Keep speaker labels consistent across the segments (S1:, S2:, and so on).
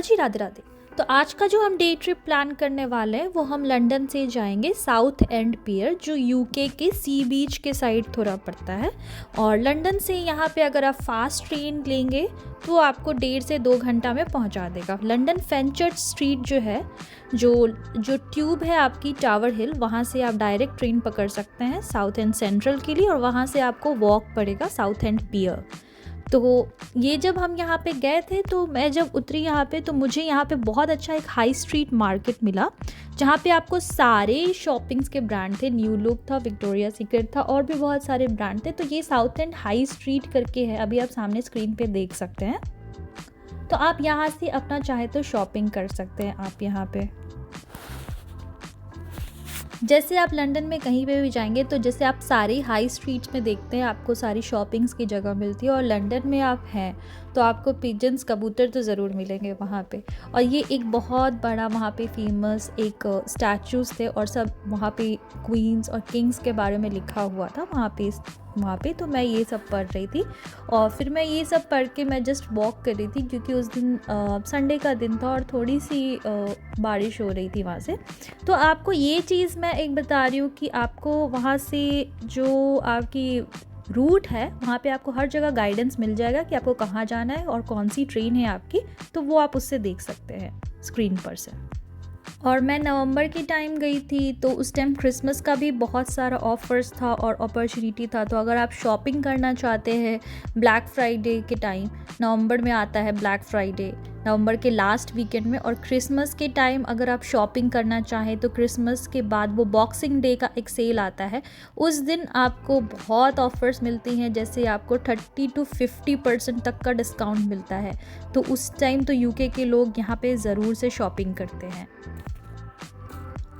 S1: Uncle जी राधे राधे। तो आज का जो हम डे ट्रिप प्लान करने वाले हैं वो हम लंदन से जाएंगे साउथ एंड पियर, जो यूके के सी बीच के साइड थोड़ा पड़ता है। और लंदन से यहाँ पे अगर आप फास्ट ट्रेन लेंगे तो आपको 1.5 से 2 घंटा में पहुँचा देगा। लंदन फेंचर्च स्ट्रीट जो है, जो ट्यूब है आपकी टावर हिल, वहाँ से आप डायरेक्ट ट्रेन पकड़ सकते हैं साउथ एंड सेंट्रल के लिए, और वहाँ से आपको वॉक पड़ेगा साउथ एंड पियर। तो ये जब हम यहाँ पे गए थे तो मैं जब उतरी यहाँ पे तो मुझे यहाँ पे बहुत अच्छा एक हाई स्ट्रीट मार्केट मिला, जहाँ पे आपको सारे शॉपिंग्स के ब्रांड थे। न्यू लुक था, विक्टोरिया सीक्रेट था, और भी बहुत सारे ब्रांड थे। तो ये साउथ एंड हाई स्ट्रीट करके है, अभी आप सामने स्क्रीन पे देख सकते हैं। तो आप यहाँ से अपना चाहे तो शॉपिंग कर सकते हैं आप यहाँ पे। जैसे आप लंदन में कहीं पे भी जाएंगे तो जैसे आप सारी हाई स्ट्रीट्स में देखते हैं आपको सारी शॉपिंग्स की जगह मिलती है, और लंदन में आप हैं तो आपको पिजन्स, कबूतर तो ज़रूर मिलेंगे वहाँ पे। और ये एक बहुत बड़ा वहाँ पे फेमस एक स्टैचूज़ थे, और सब वहाँ पे क्वींस और किंग्स के बारे में लिखा हुआ था वहाँ पे। तो मैं ये सब पढ़ रही थी, और फिर मैं ये सब पढ़ के मैं जस्ट वॉक कर रही थी, क्योंकि उस दिन संडे का दिन था और थोड़ी सी बारिश हो रही थी वहाँ से। तो आपको ये चीज़ मैं एक बता रही हूँ कि आपको वहाँ से जो आपकी रूट है वहाँ पे आपको हर जगह गाइडेंस मिल जाएगा कि आपको कहाँ जाना है और कौन सी ट्रेन है आपकी, तो वो आप उससे देख सकते हैं स्क्रीन पर से। और मैं नवंबर के टाइम गई थी तो उस टाइम क्रिसमस का भी बहुत सारा ऑफ़र्स था और अपॉर्चुनिटी था। तो अगर आप शॉपिंग करना चाहते हैं ब्लैक फ्राइडे के टाइम, नवंबर में आता है ब्लैक फ्राइडे, नवंबर के लास्ट वीकेंड में, और क्रिसमस के टाइम अगर आप शॉपिंग करना चाहें तो क्रिसमस के बाद वो बॉक्सिंग डे का एक सेल आता है, उस दिन आपको बहुत ऑफ़र्स मिलती हैं। जैसे आपको 30 to 50% तक का डिस्काउंट मिलता है। तो उस टाइम तो यूके के लोग यहाँ पे ज़रूर से शॉपिंग करते हैं।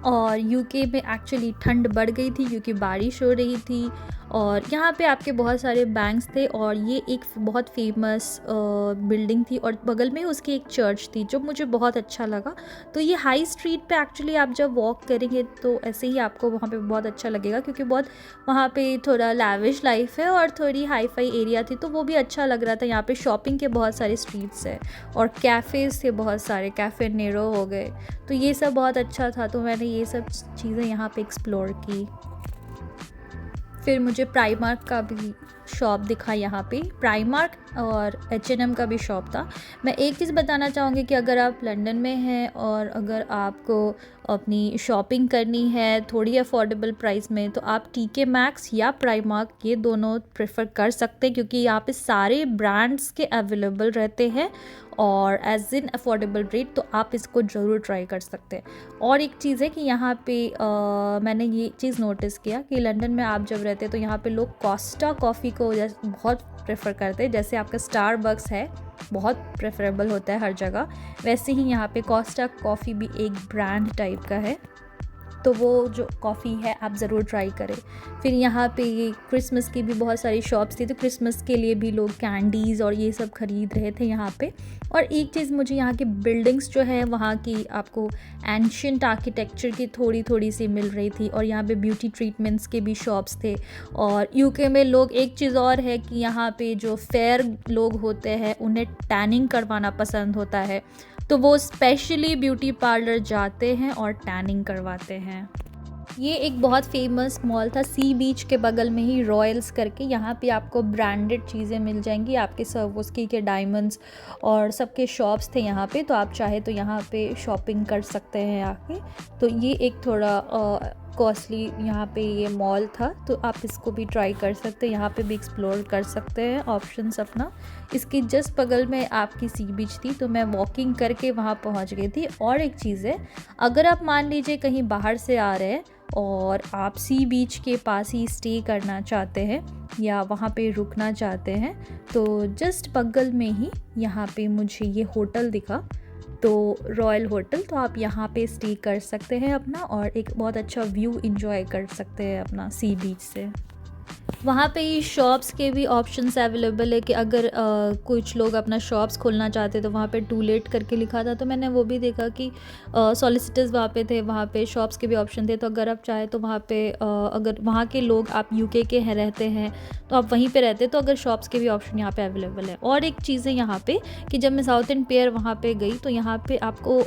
S1: और यूके में एक्चुअली ठंड बढ़ गई थी क्योंकि बारिश हो रही थी, और यहाँ पे आपके बहुत सारे बैंक्स थे, और ये एक बहुत फेमस बिल्डिंग थी, और बगल में उसकी एक चर्च थी जो मुझे बहुत अच्छा लगा। तो ये हाई स्ट्रीट पे एक्चुअली आप जब वॉक करेंगे तो ऐसे ही आपको वहाँ पे बहुत अच्छा लगेगा, क्योंकि बहुत वहाँ पे थोड़ा लैविश लाइफ है और थोड़ी हाई फाई एरिया थी, तो वो भी अच्छा लग रहा था। यहाँ पे शॉपिंग के बहुत सारे स्ट्रीट्स है और कैफ़ेज़ थे बहुत सारे, कैफ़े नेरो हो गए, तो ये सब बहुत अच्छा था। तो मैंने ये सब चीज़ें यहाँ पे एक्सप्लोर की। फिर मुझे प्राइमार्क का भी शॉप दिखा यहाँ पे, प्राइमार्क और H&M का भी शॉप था। मैं एक चीज़ बताना चाहूँगी कि अगर आप लंदन में हैं और अगर आपको अपनी शॉपिंग करनी है थोड़ी अफोर्डेबल प्राइस में, तो आप TK Maxx या प्राइमार्क ये दोनों प्रेफर कर सकते हैं, क्योंकि यहाँ पे सारे ब्रांड्स के अवेलेबल रहते हैं और एज इन अफोर्डेबल रेट, तो आप इसको ज़रूर ट्राई कर सकते हैं। और एक चीज़ है कि यहाँ पे मैंने ये चीज़ नोटिस किया कि लंदन में आप जब रहते हैं तो यहाँ पे लोग कोस्टा कॉफ़ी को बहुत प्रेफर करते हैं। जैसे आपका स्टारबक्स है, बहुत प्रेफरेबल होता है हर जगह, वैसे ही यहाँ पे कोस्टा कॉफ़ी भी एक ब्रांड टाइप का है। तो वो जो कॉफ़ी है आप ज़रूर ट्राई करें। फिर यहाँ पे क्रिसमस की भी बहुत सारी शॉप्स थी, तो क्रिसमस के लिए भी लोग कैंडीज़ और ये सब ख़रीद रहे थे यहाँ पे। और एक चीज़ मुझे यहाँ की बिल्डिंग्स जो है वहाँ की आपको एंशियंट आर्किटेक्चर की थोड़ी थोड़ी सी मिल रही थी, और यहाँ पे ब्यूटी ट्रीटमेंट्स के भी शॉप्स थे। और यूके में लोग, एक चीज़ और है कि यहाँ पे जो फेयर लोग होते हैं उन्हें टैनिंग करवाना पसंद होता है, तो वो स्पेशली ब्यूटी पार्लर जाते हैं और टैनिंग करवाते हैं। ये एक बहुत फेमस मॉल था सी बीच के बगल में ही, रॉयल्स करके। यहाँ पे आपको ब्रांडेड चीज़ें मिल जाएंगी, आपके सर्वोस्की के डायमंड्स और सबके शॉप्स थे यहाँ पे, तो आप चाहे तो यहाँ पे शॉपिंग कर सकते हैं आके। तो ये एक थोड़ा कॉस्टली यहाँ पे ये मॉल था, तो आप इसको भी ट्राई कर सकते हैं, यहाँ पे भी एक्सप्लोर कर सकते हैं ऑप्शंस अपना। इसकी जस्ट बगल में आपकी सी बीच थी, तो मैं वॉकिंग करके वहाँ पहुँच गई थी। और एक चीज़ है, अगर आप मान लीजिए कहीं बाहर से आ रहे हैं और आप सी बीच के पास ही स्टे करना चाहते हैं या वहाँ पे रुकना चाहते हैं, तो जस्ट बगल में ही यहाँ पे मुझे ये होटल दिखा, तो रॉयल होटल, तो आप यहाँ पे स्टे कर सकते हैं अपना, और एक बहुत अच्छा व्यू एंजॉय कर सकते हैं अपना सी बीच से। वहाँ पे ही शॉप्स के भी ऑप्शंस अवेलेबल है कि अगर कुछ लोग अपना शॉप्स खोलना चाहते तो वहाँ पे टू लेट करके लिखा था, तो मैंने वो भी देखा कि सॉलिसिटर्स वहाँ पे थे, वहाँ पे शॉप्स के भी ऑप्शन थे। तो अगर आप चाहें तो वहाँ पे अगर वहाँ के लोग आप यूके के हैं रहते हैं तो आप वहीं पे रहते तो अगर शॉप्स के भी ऑप्शन यहाँ पे अवेलेबल है। और एक चीज़ है यहाँ पे कि जब मैं साउथ इंड पियर वहाँ पे गई तो यहाँ पे आपको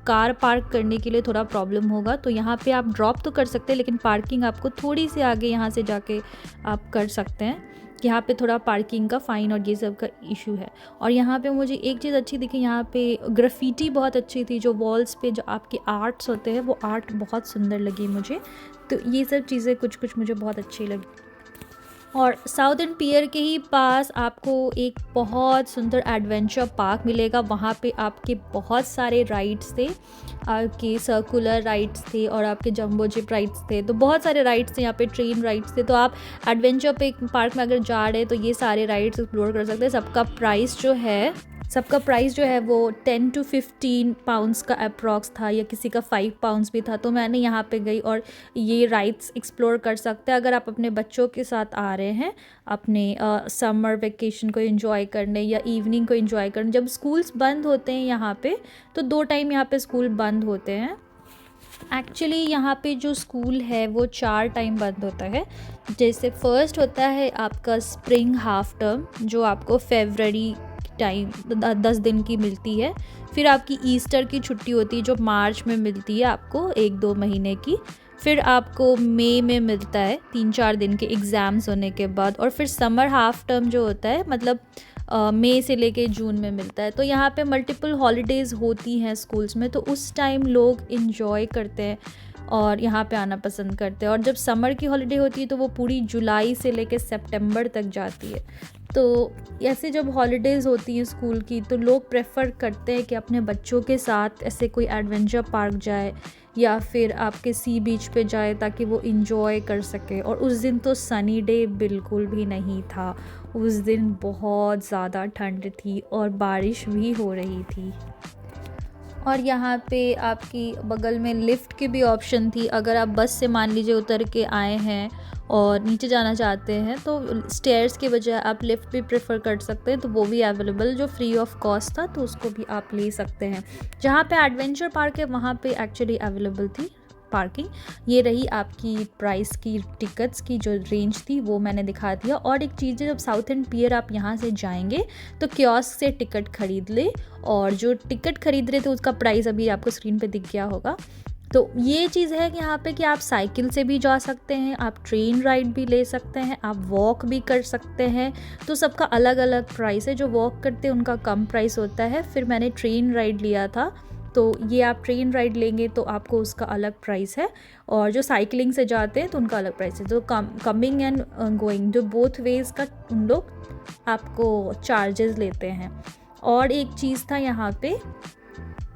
S1: कार पार्क करने के लिए थोड़ा प्रॉब्लम होगा। तो यहाँ पे आप ड्रॉप तो कर सकते हैं लेकिन पार्किंग आपको थोड़ी सी आगे यहाँ से जाके आप कर सकते हैं। यहाँ पे थोड़ा पार्किंग का फ़ाइन और ये सब का इशू है। और यहाँ पे मुझे एक चीज़ अच्छी दिखी, यहाँ पे ग्राफिटी बहुत अच्छी थी, जो वॉल्स पे जो आपके आर्ट्स होते हैं वो आर्ट बहुत सुंदर लगी मुझे। तो ये सब चीज़ें कुछ कुछ मुझे बहुत अच्छी लगी। और साउथ इंड पियर के ही पास आपको एक बहुत सुंदर एडवेंचर पार्क मिलेगा। वहाँ पे आपके बहुत सारे राइड्स थे, आपके सर्कुलर राइड्स थे और आपके जंबो जिप राइड्स थे। तो बहुत सारे राइड्स थे यहाँ पे, ट्रेन राइड्स थे। तो आप एडवेंचर पे पार्क में अगर जा रहे हैं तो ये सारे राइड्स एक्सप्लोर कर सकते हैं। सबका प्राइस जो है वो 10 to 15 पाउंड्स का अप्रॉक्स था, या किसी का 5 पाउंड्स भी था। तो मैंने यहाँ पे गई और ये राइड्स एक्सप्लोर कर सकते हैं अगर आप अपने बच्चों के साथ आ रहे हैं अपने समर वेकेशन को एंजॉय करने या इवनिंग को एंजॉय करने। जब स्कूल्स बंद होते हैं यहाँ पे तो 2 टाइम यहाँ पे स्कूल बंद होते हैं। एक्चुअली यहाँ पे जो स्कूल है वो 4 टाइम बंद होता है। जैसे फर्स्ट होता है आपका स्प्रिंग हाफ टर्म, जो आपको फरवरी टाइम 10 दिन की मिलती है। फिर आपकी ईस्टर की छुट्टी होती है जो मार्च में मिलती है आपको 1-2 महीने की। फिर आपको मई में मिलता है 3-4 दिन के एग्ज़ाम्स होने के बाद। और फिर समर हाफ टर्म जो होता है मतलब मई से लेके जून में मिलता है। तो यहाँ पे मल्टीपल हॉलीडेज़ होती हैं स्कूल्स में, तो उस टाइम लोग इन्जॉय करते हैं और यहाँ पे आना पसंद करते हैं। और जब समर की हॉलीडे होती है तो वो पूरी जुलाई से लेके सितंबर तक जाती है। तो ऐसे जब हॉलीडेज़ होती हैं स्कूल की तो लोग प्रेफर करते हैं कि अपने बच्चों के साथ ऐसे कोई एडवेंचर पार्क जाए या फिर आपके सी बीच पे जाए ताकि वो इन्जॉय कर सके। और उस दिन तो सनी डे बिल्कुल भी नहीं था, उस दिन बहुत ज़्यादा ठंड थी और बारिश भी हो रही थी। और यहाँ पे आपकी बगल में लिफ्ट की भी ऑप्शन थी। अगर आप बस से मान लीजिए उतर के आए हैं और नीचे जाना चाहते हैं तो स्टेयर्स के बजाय आप लिफ्ट भी प्रेफर कर सकते हैं, तो वो भी अवेलेबल जो फ्री ऑफ कॉस्ट था, तो उसको भी आप ले सकते हैं। जहाँ पे एडवेंचर पार्क है वहाँ पे एक्चुअली अवेलेबल थी पार्किंग। ये रही आपकी प्राइस की, टिकट्स की जो रेंज थी वो मैंने दिखा दिया। और एक चीज़ है, जब साउथ इंड पियर आप यहाँ से जाएंगे तो कियोस्क से टिकट खरीद ले, और जो टिकट खरीद रहे थे उसका प्राइस अभी आपको स्क्रीन पे दिख गया होगा। तो ये चीज़ है कि यहाँ पे कि आप साइकिल से भी जा सकते हैं, आप ट्रेन राइड भी ले सकते हैं, आप वॉक भी कर सकते हैं। तो सबका अलग अलग प्राइस है। जो वॉक करते हैं उनका कम प्राइस होता है। फिर मैंने ट्रेन राइड लिया था, तो ये आप ट्रेन राइड लेंगे तो आपको उसका अलग प्राइस है। और जो साइकिलिंग से जाते हैं तो उनका अलग प्राइस है। तो कमिंग एंड गोइंग जो बोथ वेज़ का उन लोग आपको चार्जेस लेते हैं। और एक चीज़ था यहाँ पे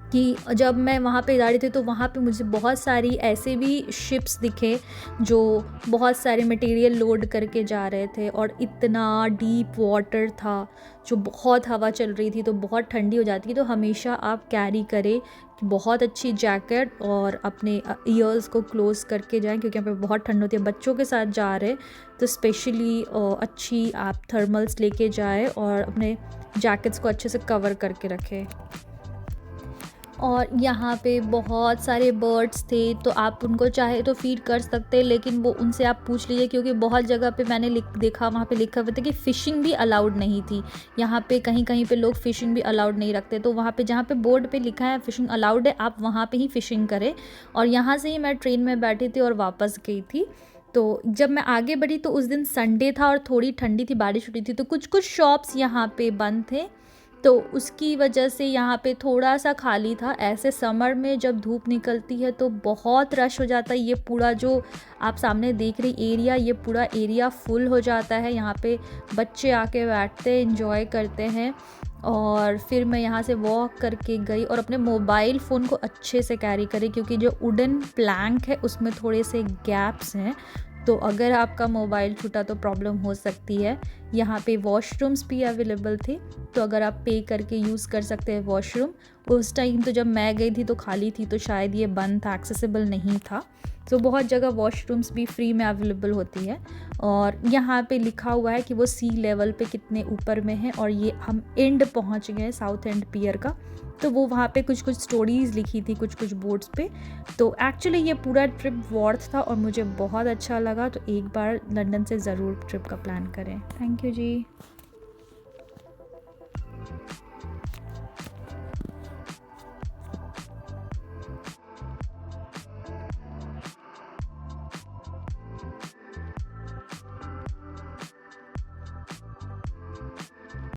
S1: कि जब मैं वहाँ पे जा रही थी तो वहाँ पे मुझे बहुत सारी ऐसे भी शिप्स दिखे जो बहुत सारे मटेरियल लोड करके जा रहे थे, और इतना डीप वाटर था, जो बहुत हवा चल रही थी तो बहुत ठंडी हो जाती है। तो हमेशा आप कैरी करें बहुत अच्छी जैकेट और अपने ईयर्स को क्लोज करके जाएं, क्योंकि यहाँ पे बहुत ठंड होती है। बच्चों के साथ जा रहे तो स्पेशली अच्छी आप थर्मल्स लेके जाएं और अपने जैकेट्स को अच्छे से कवर करके रखें। और यहाँ पे बहुत सारे बर्ड्स थे, तो आप उनको चाहे तो फीड कर सकते हैं, लेकिन वो उनसे आप पूछ लीजिए, क्योंकि बहुत जगह पे मैंने देखा वहाँ पे लिखा हुआ था कि फ़िशिंग भी अलाउड नहीं थी। यहाँ पे कहीं कहीं पे लोग फ़िशिंग भी अलाउड नहीं रखते, तो वहाँ पे जहाँ पे बोर्ड पे लिखा है फ़िशिंग अलाउड है, आप वहाँ पे ही फ़िशिंग करें। और यहाँ से ही मैं ट्रेन में बैठी थी और वापस गई थी। तो जब मैं आगे बढ़ी तो उस दिन संडे था और थोड़ी ठंडी थी, बारिश हो रही थी, तो कुछ कुछ शॉप्स यहाँ पे बंद थे, तो उसकी वजह से यहाँ पे थोड़ा सा खाली था। ऐसे समर में जब धूप निकलती है तो बहुत रश हो जाता है। ये पूरा जो आप सामने देख रही एरिया, ये पूरा एरिया फुल हो जाता है। यहाँ पे बच्चे आके बैठते हैं, एंजॉय करते हैं। और फिर मैं यहाँ से वॉक करके गई और अपने मोबाइल फ़ोन को अच्छे से कैरी करी, क्योंकि जो वुडन प्लैंक है उसमें थोड़े से गैप्स हैं, तो अगर आपका मोबाइल छूटा तो प्रॉब्लम हो सकती है। यहाँ पे वॉशरूम्स भी अवेलेबल थे, तो अगर आप पे करके यूज़ कर सकते हैं वॉशरूम। उस टाइम तो जब मैं गई थी तो खाली थी, तो शायद ये बंद था, एक्सेसिबल नहीं था। तो बहुत जगह वॉशरूम्स भी फ्री में अवेलेबल होती है। और यहाँ पे लिखा हुआ है कि वो सी लेवल पे कितने ऊपर में है। और ये हम एंड पहुँच गए साउथ एंड पियर का। तो वो वहाँ पे कुछ कुछ स्टोरीज़ लिखी थी कुछ कुछ बोर्ड्स पे। तो एक्चुअली ये पूरा ट्रिप वर्थ था और मुझे बहुत अच्छा लगा। तो एक बार लंदन से ज़रूर ट्रिप का प्लान करें। Thank you ji.